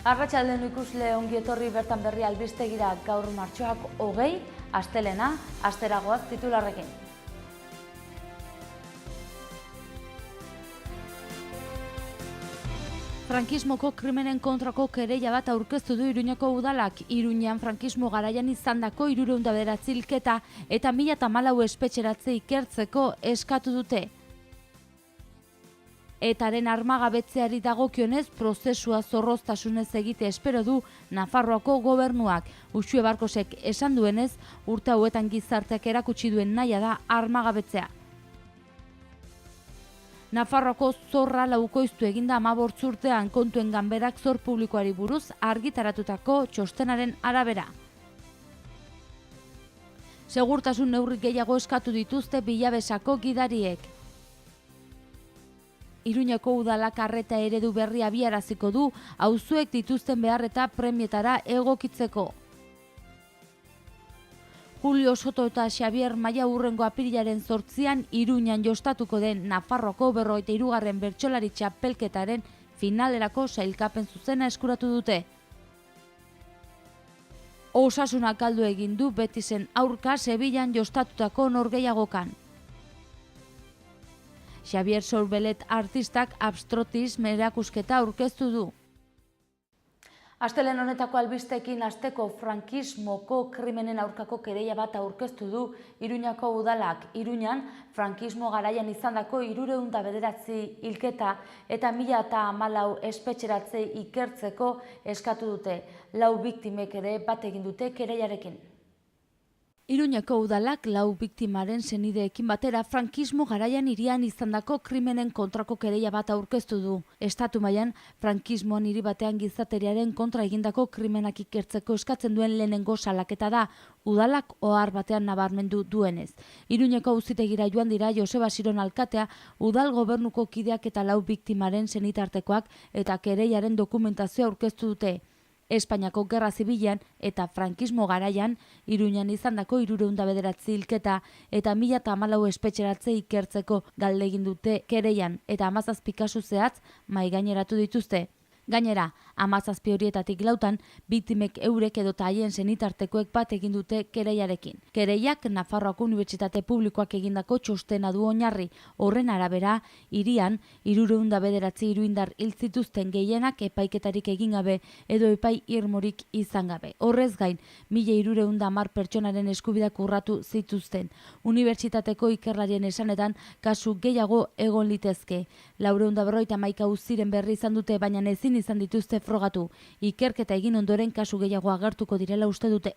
Arratsaldean ikusle ongi etorri bertan berri albistegira gaur martxoak 20, astelena, asteragoaz titularrekin. Frankismoko krimenen kontrako kereila bat aurkeztu du Iruñeko udalak. Iruñean frankismo garaian izandako 309 hilketa eta 1014 espetxeratze ikertzeko eskatu dute. Etaren armagabetzeari dagokionez prozesua zorroztasunez egite espero du Nafarroako gobernuak. Uxue Barkosek esan duenez, urte hauetan gizarteak erakutsi duen nahia da armagabetzea. Nafarroako zorra laukoiztu eginda 15 urtean kontuen ganberak zor publikoari buruz argitaratutako txostenaren arabera. Segurtasun neurri gehiago eskatu dituzte Bilabesako gidariek. Iruñeko udalak arreta eredu berri abiaraziko du, auzuek dituzten behar eta premietara egokitzeko. Julio Soto eta Xabier Maia hurrengo apirilaren 8an Iruñan jostatuko den Nafarroako 43. bertsolari txapelketaren finalerako sailkapen zuzena eskuratu dute. Osasunak galdu egin du Betisen aurka Sevillan jostatutako norgehiagokan. Xabier Sorbelet artistak abstrotisme erakusketa aurkeztu du. Astelehen honetako albistekin hasteko frankismoko krimenen aurkako kereila bat aurkeztu du Iruñako udalak. Iruñan frankismo garaian izandako 309 hilketa eta 1014 espetxeratze ikertzeko eskatu dute. 4 biktimek ere bat egin dute kereilarekin. Iruñeko udalak 4 biktimaren senideekin batera frankismo garaian hirian izandako krimenen kontrako kereila bat aurkeztu du. Estatu mailan frankismoan hiri batean gizateriaren kontra egindako krimenak ikertzeko eskatzen duen lehenengo salaketa da, udalak ohar batean nabarmendu duenez. Iruñeko auzitegira joan dira Joseba Siron alkatea, udal gobernuko kideak eta 4 biktimaren senitartekoak eta kereilaren dokumentazioa aurkeztu dute. Espainiako Gerra Zibilean eta frankismo garaian Iruñan izandako 309 hilketa eta 1014 espetxeratze ikertzeko galde egin dute kereilan eta 17 kasu zehatz mahaigaineratu dituzte. Gainera, 17 horietatik 4 biktimek eurek edota haien senitartekoek bat egin dute kereilarekin. Kereilak Nafarroako Unibertsitate Publikoak egindako txostena du oinarri. Horren arabera, hirian 309 iruindar hil zituzten gehienak epaiketarik egin gabe edo epai irmorik izan gabe. Horrez gain, 1310 pertsonaren eskubideak urratu zituzten. Unibertsitateko ikerlarien esanetan kasu gehiago egon litezke. 451 auziren berri izan dute, baina ezin izan dituzte frogatu. Ikerketa egin ondoren kasu gehiago agertuko direla uste dute.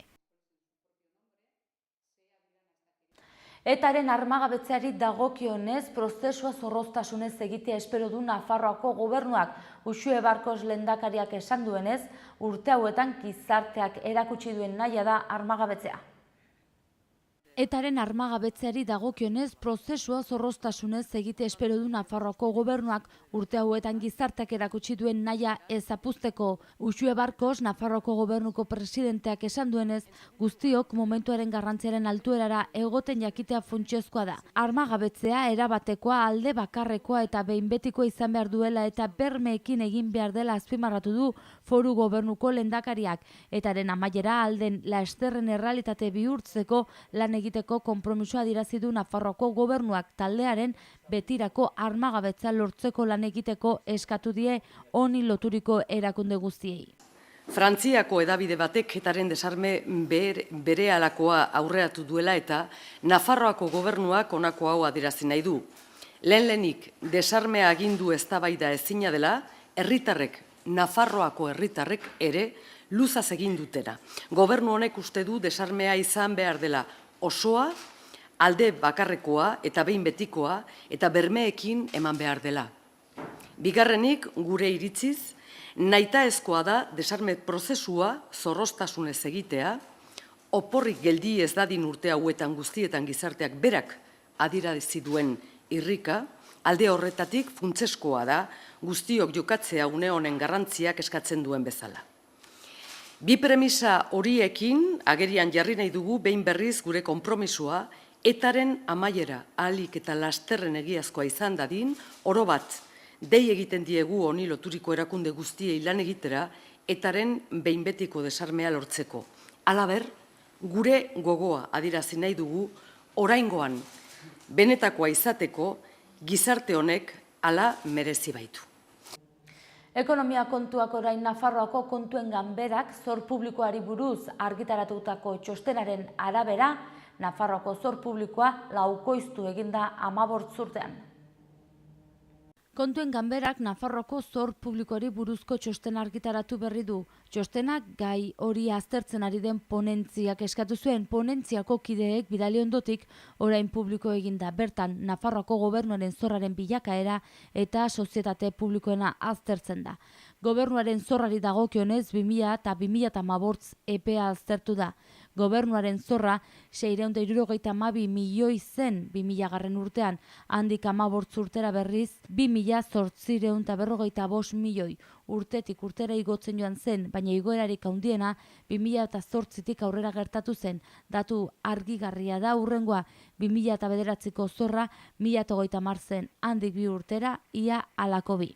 Etaren armagabetzeari dagokionez prozesua zorroztasunez egitea espero du Nafarroako gobernuak. Uxue Barkos lehendakariak esan duenez, urte hauetan gizarteak erakutsi duen nahia da armagabetzea. Etaren armagabetzeari dagokionez prozesua zorroztasunez egite espero du Nafarroako gobernuak urte hauetan gizarteak erakutsi duen nahia ez zapuzteko. Uxue Barkos Nafarroako gobernuko presidenteak esan duenez, guztiok momentuaren garrantziaren altuerara egoten jakitea funtsezkoa da. Armagabetzea erabatekoa, alde bakarrekoa eta behin betikoa izan behar duela eta bermeekin egin behar dela azpimarratu du foru gobernuko lehendakariak. Etaren amaiera alden lasterren errealitate bihurtzeko lan egiteko konpromisoa adierazi du Nafarroako gobernuak taldearen betirako armagabetza lortzeko lan egiteko eskatu die honi loturiko erakunde guztiei. Frantziako hedabide batek etaren desarme berehalakoa aurreratu duela eta Nafarroako gobernuak honako hau adierazi nahi du. Lehenik desarmea agindu eztabaida ezina dela, herritarrek, Nafarroako herritarrek ere luzaz egin dutera. Gobernu honek uste du desarmea izan behar dela osoa, alde bakarrekoa eta behin betikoa eta bermeekin eman behar dela. Bigarrenik, gure iritziz, nahitaezkoa da desarme prozesua zorroztasunez egitea, oporrik geldi ez dadin urte hauetan guztietan gizarteak berak adierazi duen irrika, alde horretatik funtsezkoa da guztiok jokatzea une honen garrantziak eskatzen duen bezala. Bi premisa horiekin agerian jarri nahi dugu behin berriz gure konpromisoa etaren amaiera ahalik eta lasterren egiazkoa izan dadin, oro bat, dei egiten diegu honi loturiko erakunde guztiei lan egitera etaren behin betiko desarmea lortzeko. Halaber, gure gogoa adierazi nahi dugu oraingoan benetakoa izateko gizarte honek hala merezi baitu. Ekonomia kontuak orain Nafarroako kontuen ganberak zor publikoari buruz argitaratutako txostenaren arabera, Nafarroako zor publikoa laukoiztu eginda 15 urtean. Kontuen ganberak Nafarroako zor publikoari buruzko txostena argitaratu berri du. Txostenak gai hori aztertzen ari den ponentziak eskatu zuen. Ponentziako kideek bidali ondotik orain publiko eginda. Bertan, Nafarroako gobernuaren zorraren bilakaera eta sozietate publikoena aztertzen da. Gobernuaren zorrari dagokionez 2000 eta 2015 epea aztertu da. Gobernuaren zorra 672 milioi zen 2000. Urtean, handik 15 urtera berriz 2845 milioi. Urtetik urtera igotzen joan zen, baina igoerarik handiena 2008tik aurrera gertatu zen. Datu argigarria da hurrengoa, 2009ko zorra 1030 zen, handik 2 urtera ia halako bi.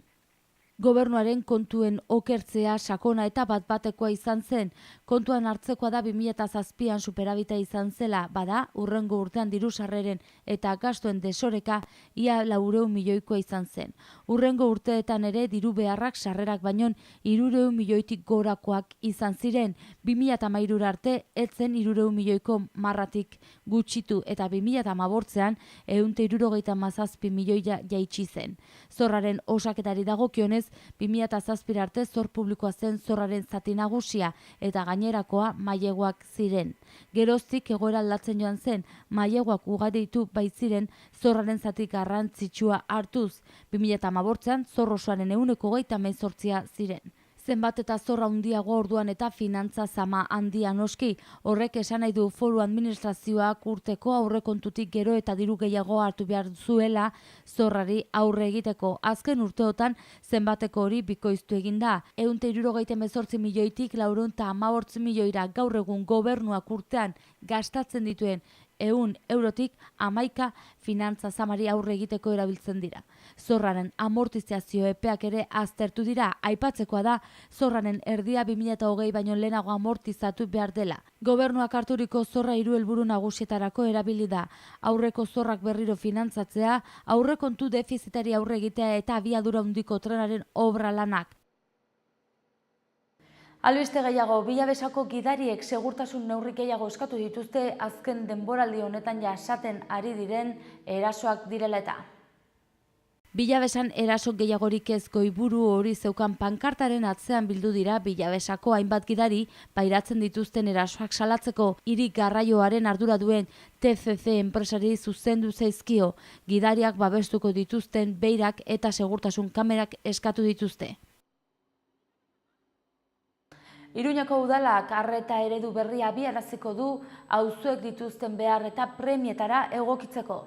Gobernuaren kontuen okertzea sakona eta bat-batekoa izan zen. Kontuan hartzekoa da 2007an superabita izan zela, bada hurrengo urtean diru sarreren eta gastuen desoreka ia 400 milioikoa izan zen. Hurrengo urteetan ere diru beharrak sarrerak baino 300 milioitik gorakoak izan ziren. 2013 arte etzen 300 milioiko marratik gutxitu eta 2015an 177 milioia jaitsi zen. Zorraren osaketari dagokionez 2007 arte zor publikoa zen zorraren zati nagusia eta gainerakoa maileguak ziren. Geroztik egoera aldatzen joan zen, maileguak ugaritu baitziren zorraren zati garrantzitsua hartuz. 2015an zor osoaren 28% ziren. Zenbat eta zorra handiago orduan eta finantza zama handia noski. Horrek esan nahi du foru administrazioak urteko aurrekontutik gero eta diru gehiago hartu behar zuela zorrari aurre egiteko. Azken urteotan zenbateko hori bikoiztu egin da. 178 milioitik 415 milioira gaur egun gobernuak urtean gastatzen dituen 100 eurotik 11 finantza zamari aurre egiteko erabiltzen dira. Zorraren amortizazio epeak ere aztertu dira. Aipatzekoa da zorraren erdia 2020 baino lehenago amortizatu behar dela. Gobernuak harturiko zorra 3 helburu nagusietarako erabili da. Aurreko zorrak berriro finantzatzea, aurrekontu defizitari aurre egitea eta abiadura handiko trenaren obra lanak. Albiste gehiago, Vilabesako gidariek segurtasun neurri gehiago eskatu dituzte azken denboraldi honetan jasaten ari diren erasoak direla eta. Vilabesan eraso gehiagorik ez goiburu hori zeukan pankartaren atzean bildu dira Vilabesako hainbat gidari pairatzen dituzten erasoak salatzeko. Hiri garraioaren ardura duen TCC enpresari zuzendu zaizkio. Gidariak babestuko dituzten beirak eta segurtasun kamerak eskatu dituzte. Iruñako udalak arreta eredu berria abiaraziko du auzoek dituzten behar eta premietara egokitzeko.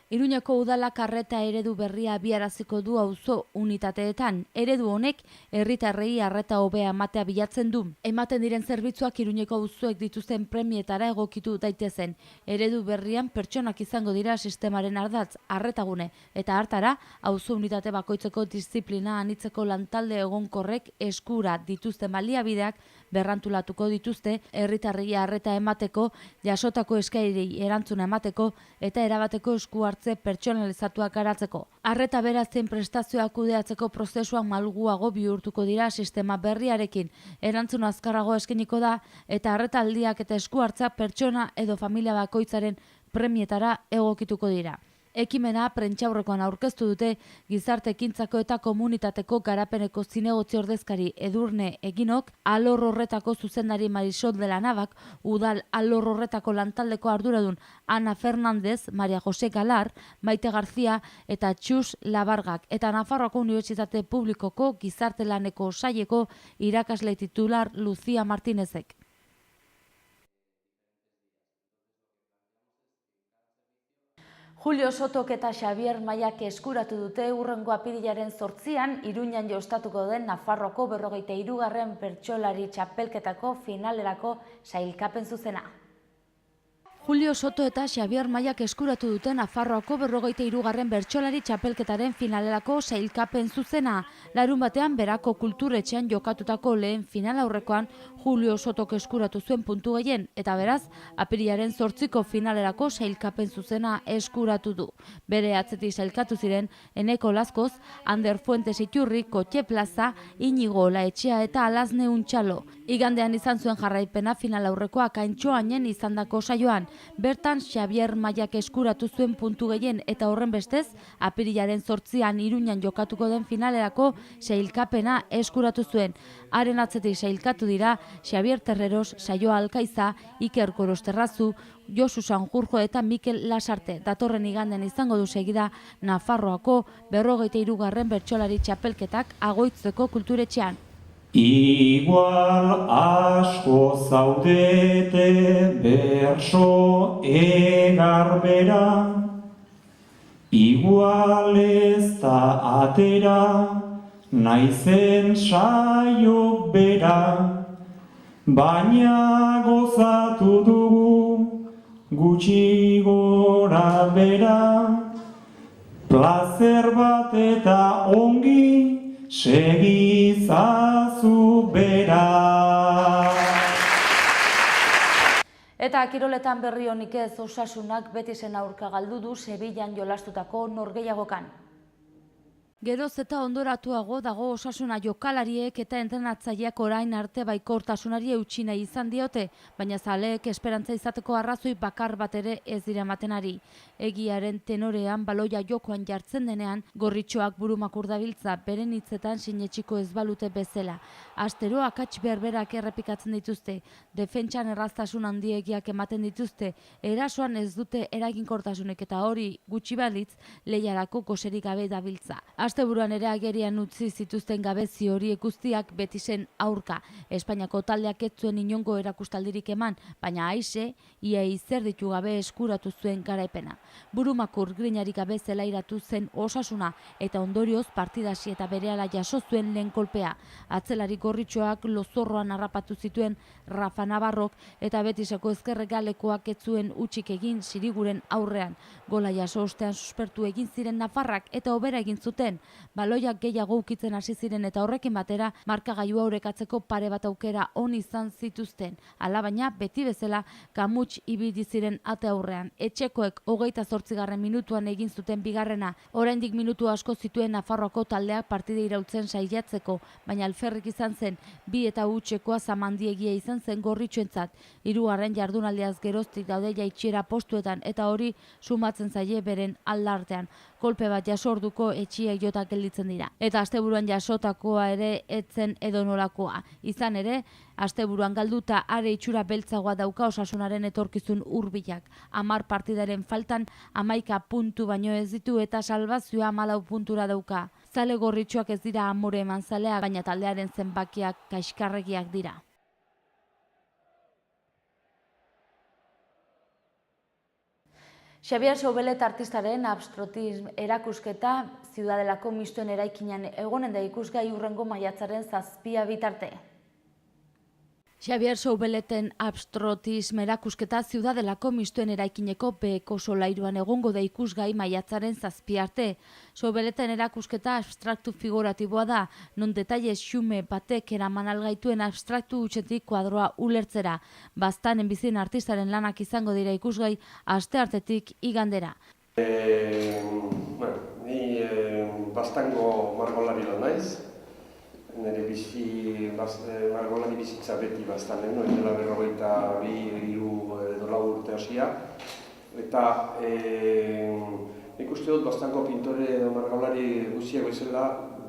Iruñako udalak arreta eredu berria abiaraziko du auzo unitateetan. Eredu honek herritarrei arreta hobea ematea bilatzen du. Ematen diren zerbitzuak Iruñeko auzoek dituzten premietara egokitu daitezen. Eredu berrian pertsonak izango dira sistemaren ardatz, arretagune eta hartara auzo unitate bakoitzeko disiplina anitzeko lantalde egonkorrek eskura dituzten baliabideak berrantulatuko dituzte herritarrei arreta emateko, jasotako eskaerei erantzuna emateko eta erabateko esku hartze pertsonalizatuak garatzeko. Arreta beraz zein prestazioak kudeatzeko prozesuak malguago bihurtuko dira sistema berriarekin. Erantzun azkarrago eskainiko da eta arretaldiak eta esku hartza pertsona edo familia bakoitzaren premietara egokituko dira. Ekimena prentsaurrekoan aurkeztu dute gizarte ekintzako eta komunitateko garapeneko zinegotzi ordezkari Edurne Eginok, alor horretako zuzendari Marisol de la Navak, udal alor horretako lantaldeko arduradun Ana Fernandez, Maria Jose Galar, Maite Garzia eta Txus Labargak, eta Nafarroako Unibertsitate Publikoko gizarte laneko saileko irakasle titular Lucia Martinezek. Julio Sotok eta Xavier Maiak eskuratu dute hurrengo apirilaren 8an Iruñan jostatuko den Nafarroako 43. bertsolari txapelketako finalerako sailkapen zuzena. Julio Soto eta Xabier Maiak eskuratu duten Nafarroako 43. bertsolari txapelketaren finalerako sailkapen zuzena. Larun batean berako kulturetxean jokatutako lehen final aurrekoan Julio Sotok eskuratu zuen puntu gehien eta beraz apirilaren 8ko finalerako sailkapen zuzena eskuratu du. Bere atzetik sailkatu ziren Eneko Lazkoz, Ander Fuentes Iturri, Kotxe Plaza, Inigo Laetxea eta Alazne Untxalo. Igandean izan zuen jarraipena final aurrekoa Kaintxoainen izandako saioan. Bertan Xabier Maiak eskuratu zuen puntu gehien eta horren bestez, apirilaren 8an Iruñan jokatuko den finalerako sailkapena eskuratu zuen. Haren atzetik sailkatu dira Xabier Terreros, Saio Alkaiza, Iker Gorosterrazu, Josu Sanjurjo eta Mikel Lasarte. Datorren igandean izango du segida Nafarroako 43. bertsolari txapelketak Agoitzeko kulturetxean. Igual asko zaudete berso egarbera, igual ez da atera, naizen saio bera, baina gozatu dugu gutxi gora bera, plazer bat eta ongi segizazu bera. Eta kiroletan berri honik ez, Osasunak Betisen aurka galdu du Sevillan jolastutako norgehiagokan. Geroz eta ondoratuago dago Osasuna jokalariek eta entrenatzaileak orain arte baikortasunari eutsi nahi izan diote, baina zaleek esperantza izateko arrazoi bakar bat ere ez dira ematen ari. Egiaren tenorean baloia jokoan jartzen denean, gorritxoak burumakur dabiltza beren hitzetan sinetxiko ez balute bezala. Astero akats berberak errepikatzen dituzte, defentsan erraztasun handiegiak ematen dituzte, erasoan ez dute eraginkortasunik eta hori gutxi balitz lehiarako goserik gabe dabiltza. Asteburuan ere agerian utzi zituzten gabezi horiek guztiak Betisen aurka. Espainiako taldeak ez zuen inongo erakustaldirik eman, baina aise, ia izer ditu gabe eskuratu zuen garaipena. Burumakur grinarik gabe zelairatu zen Osasuna eta ondorioz partidasi eta berehala jaso zuen lehen kolpea. Atzelari gorritxoak lozorroan harrapatu zituen Rafa Navarrok eta Betiseko ezkerregalekoak ez zuen utzik egin Siriguren aurrean. Gola jaso ostean suspertu egin ziren Nafarrak eta hobera egin zuten. Baloiak gehiago ukitzen hasi ziren eta horrekin batera markagailua orekatzeko pare bat aukera on izan zituzten. Alabaina beti bezala kamuts ibili ziren ate aurrean. Etxekoek 28. minutuan egin zuten bigarrena. Oraindik minutu asko zituen Nafarroako taldeak partida iraultzen saiatzeko, baina alferrik izan zen 2 eta hutsekoa zamandiegia izan zen gorritxoentzat. 3. jardunaldiaz geroztik daude jaitsiera postuetan eta hori sumatzen zaie beren aldartean. Kolpe bat jasorduko etxiek jota gelditzen dira. Eta asteburuan jasotakoa ere etzen edonolakoa. Izan ere, asteburuan galduta are itxura beltzagoa dauka Osasunaren etorkizun hurbilak. 10 partidaren faltan 11 puntu baino ez ditu eta salbazioa 14 puntura dauka. Zale gorritxoak ez dira amore eman zalea, baina taldearen zenbakiak kaxkarregiak dira. Xabier Soubelet artistaren abstrotism erakusketa Ziudadelako Mistuen eraikinean egonen da ikusgai hurrengo maiatzaren 7 bitarte. Xabier Soubeleten abstrotism erakusketa Ziudadelako Mistuen eraikineko beheko solairuan egongo da ikusgai maiatzaren 7 arte. Soubeleten erakusketa abstraktu figuratiboa da, non detaile xume batek eraman algaituen abstraktu hutsetik kuadroa ulertzera. Baztanen bizien artistaren lanak izango dira ikusgai asteartetik igandera. Ni Baztango margolari lan naiz. Nire margolari bizitza beti Baztanen, dela 42 urte hasia. Eta nik uste dut Baztango pintore edo margolari guztiak bezala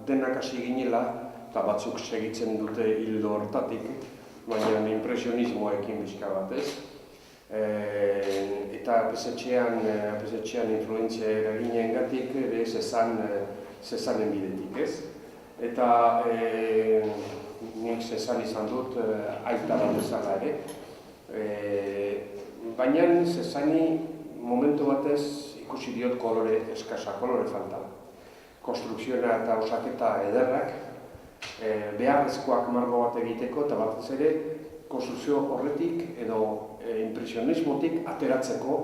denak hasi ginela, eta batzuk segitzen dute hildo hortatik, baina impresionismoekin bizka bat ez. Eta pesetxean influentzia eraginengatik ere Zezanen bidetik ez. Eta nik Zezan izan dut aita bat bezala ere. Baina Zezani momentu batez ikusi diot kolore eskasa, kolore falta. Konstrukzioa eta osaketa ederrak, beharrezkoak margo bat egiteko eta batez ere konstrukzio horretik edo espresionismotik ateratzeko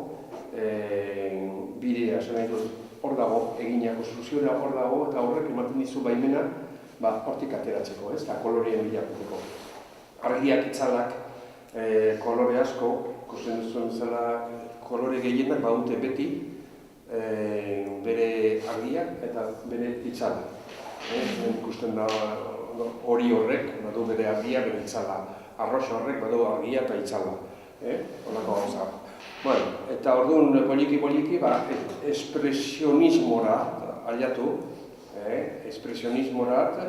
bidea, esan nahi dut, hor dago, egina konstrukzioa hor dago, eta horrek ematen dizu baimena, hortik ateratzeko, ez, eta koloreen bilakuteko. Argiak itzalak, kolore asko, ikusten duzuen zela, kolore gehienak badute beti, bere argiak eta bere itzala. Ikusten da hori horrek, badu bere argia, bere itzala. Arroxa horrek, badu argia eta itzala. Horako gauza. Eta orduan poliki-poliki, espresionismora aliatu, espresionismorat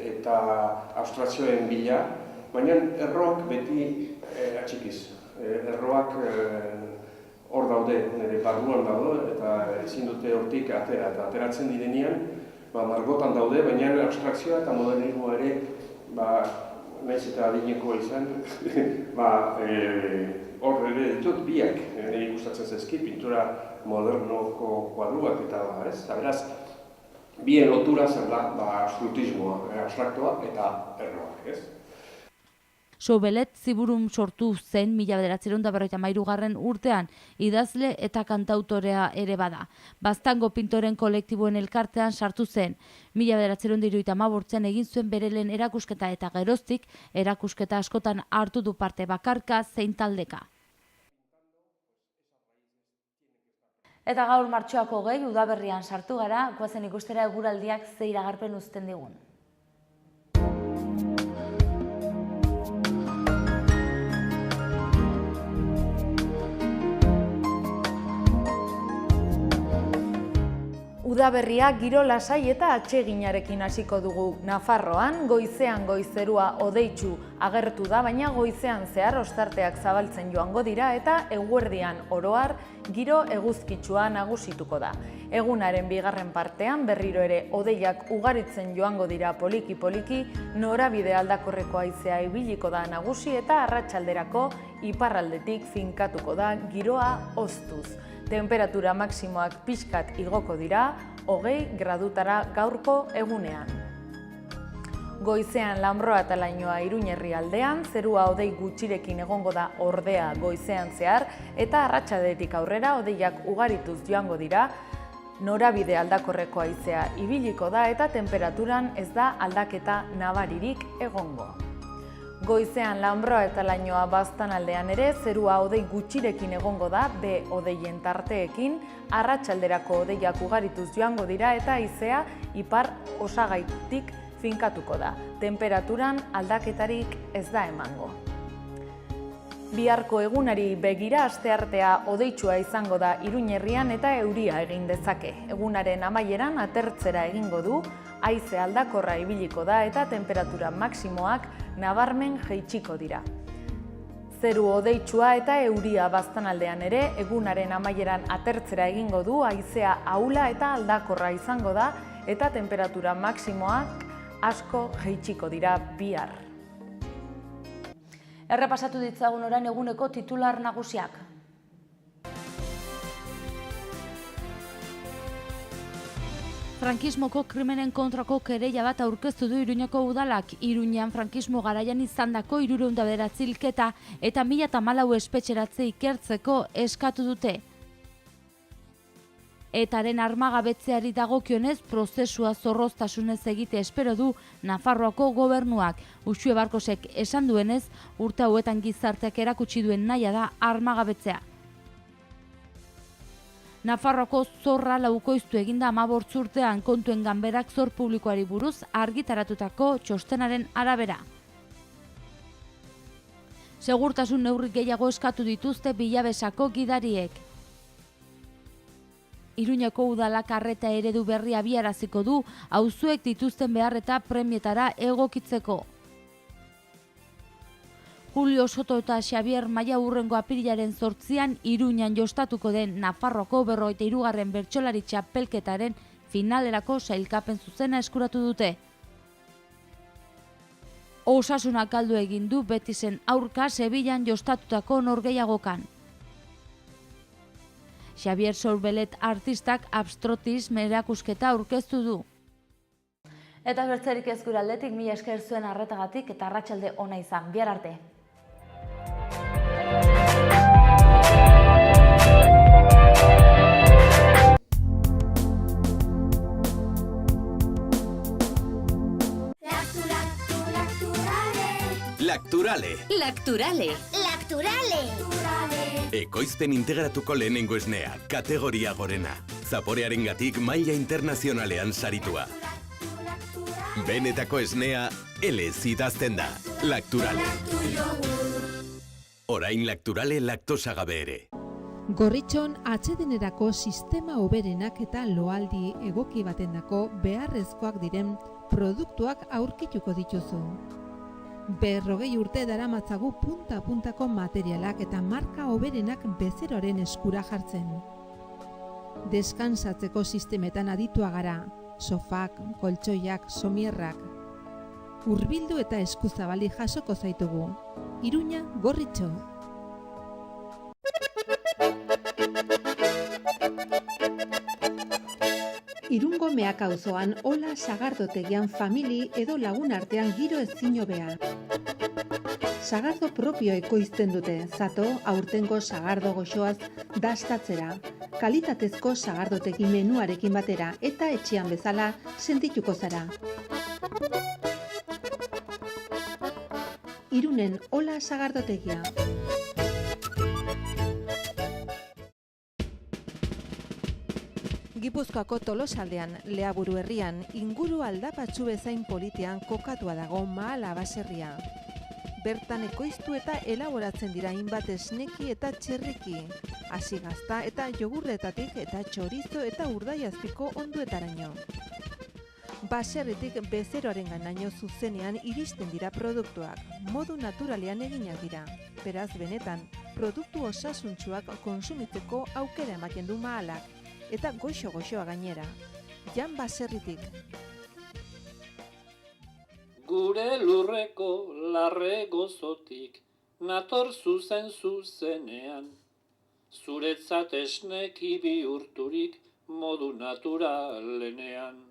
eta abstrakzioen bila, baina erroak beti atxikiz. Erroak hor daude, nire barruan daude, eta ezin dute hortik atera. Eta ateratzen direnean, margotan daude, baina abstrakzioa eta modernismoa ere, nahiz eta adinekoa izan, hor ere ditut biak, nire gustatzen zaizki, pintura modernoko kuadruak eta ez, eta beraz, bien lotura zer da, absolutismoa, abstraktoa eta erroak, ez? Sobelet Ziburum sortu zen 1953 urtean, idazle eta kantautorea ere bada. Baztango pintoren kolektiboen elkartean sartu zen. 1975 egin zuen bere lehen erakusketa eta geroztik erakusketa askotan hartu du parte bakarka zein taldeka. Eta gaur martxoak 20 udaberrian sartu gara, goazen ikustera eguraldiak ze iragarpen uzten digun. Udaberria giro lasai eta atseginarekin hasiko dugu. Nafarroan goizean goizerua hodeitsu agertu da, baina goizean zehar ostarteak zabaltzen joango dira eta eguerdian oroar giro eguzkitsua nagusituko da. Egunaren bigarren partean berriro ere hodeiak ugaritzen joango dira poliki-poliki, norabide aldakorreko haizea ibiliko da nagusi eta arratsalderako iparraldetik finkatuko da giroa hoztuz. Temperatura maksimoak pixkat igoko dira, 20 gradutara gaurko egunean. Goizean Lanbroa eta Lainoa Iruña herrialdean, zerua hodei gutxirekin egongo da ordea goizean zehar, eta arratsaldetik aurrera hodeiak ugarituz joango dira, norabide aldakorreko haizea ibiliko da eta temperaturan ez da aldaketa nabaririk egongo. Goizean Lanbroa eta Lainoa baztanaldean ere, zerua hodei gutxirekin egongo da, hodeien tarteekin, arratsalderako hodeiak ugarituz joango dira eta haizea ipar osagaitik finkatuko da. Temperaturan aldaketarik ez da emango. Biharko egunari begira asteartea hodeitsua izango da Iruñerrian eta euria egin dezake. Egunaren amaieran atertzera egingo du, haize aldakorra ibiliko da eta temperatura maksimoak nabarmen jaitsiko dira. Zeru hodeitsua eta euria baztanaldean ere, egunaren amaieran atertzera egingo du, haizea ahula eta aldakorra izango da eta temperatura maksimoak asko jaitsiko dira bihar. Errepasatu ditzagun orain eguneko titular nagusiak. Frankismoko krimenen kontrako kereila bat aurkeztu du Iruñeko udalak. Iruñean frankismo garaian izandako 309 hilketa eta 1014 espetxeratze ikertzeko eskatu dute. Etaren armagabetzeari dagokionez prozesua zorroztasunez egite espero du Nafarroako gobernuak. Uxue Barkosek esan duenez, urte hauetan gizarteak erakutsi duen nahia da armagabetzea. Nafarroako zorra laukoiztu eginda 15 urtean kontuen ganberak zor publikoari buruz argitaratutako txostenaren arabera. Segurtasun neurri gehiago eskatu dituzte Bilabesako gidariek. Iruñeko udalak arreta eredu berria abiaraziko du, auzuek dituzten behar eta premietara egokitzeko. Julio Soto eta Xabier Maia hurrengo apirilaren 8an Iruñan jostatuko den Nafarroako 43. bertsolari txapelketaren finalerako sailkapen zuzena eskuratu dute. Osasunak galdu egin du Betisen aurka Sevillan jostatutako norgehiagokan. Xabier Sorbelet artistak abstrotism erakusketa aurkeztu du. Eta bertzerik ez gure aldetik, mila esker zuen arretagatik eta arratsalde ona izan. Bihar arte. Lacturale. Ekoizpen integratuko lehenengo esnea, kategoria gorena. Zaporearengatik maila internazionalean saritua. Benetako esnea, elez idazten da. Lacturale. Orain Lacturale laktosagabe ere. Gorritxon atsedenerako sistema hoberenak eta loaldi egoki batendako beharrezkoak diren produktuak aurkituko dituzu. 40 urte daramatzagu punta-puntako materialak eta marka hoberenak bezeroaren eskura jartzen. Deskansatzeko sistemetan aditua gara, sofak, koltsoiak, somierrak. Hurbildu eta eskuzabali jasoko zaitugu. Iruña, Gorritxo. Irungo Meak auzoan Ola sagardotegian famili edo lagun artean giro ezin hobea. Sagardo propio ekoizten dute, zato aurtengo sagardo goxoaz dastatzera. Kalitatezko sagardotegi menuarekin batera eta etxean bezala sentituko zara. Irunen Ola sagardotegia. Gipuzkoako Tolosaldean, Leaburu herrian, inguru aldapatsu bezain politean kokatua dago Mahala baserria. Bertan ekoiztu eta elaboratzen dira hainbat esneki eta txerriki, hasi gazta eta jogurretatik eta txorizo eta urdaiazpiko onduetaraino. Baserritik bezeroaren ganaino zuzenean iristen dira produktuak, modu naturalean eginak dira. Beraz, benetan, produktu osasuntsuak konsumitzeko aukera ematen du Mahalak. Eta goxo-goxoa gainera. Jan Baserritik. Gure lurreko larre gozotik, nator zuzenean. Zuretzat esneki bihurturik modu naturalenean.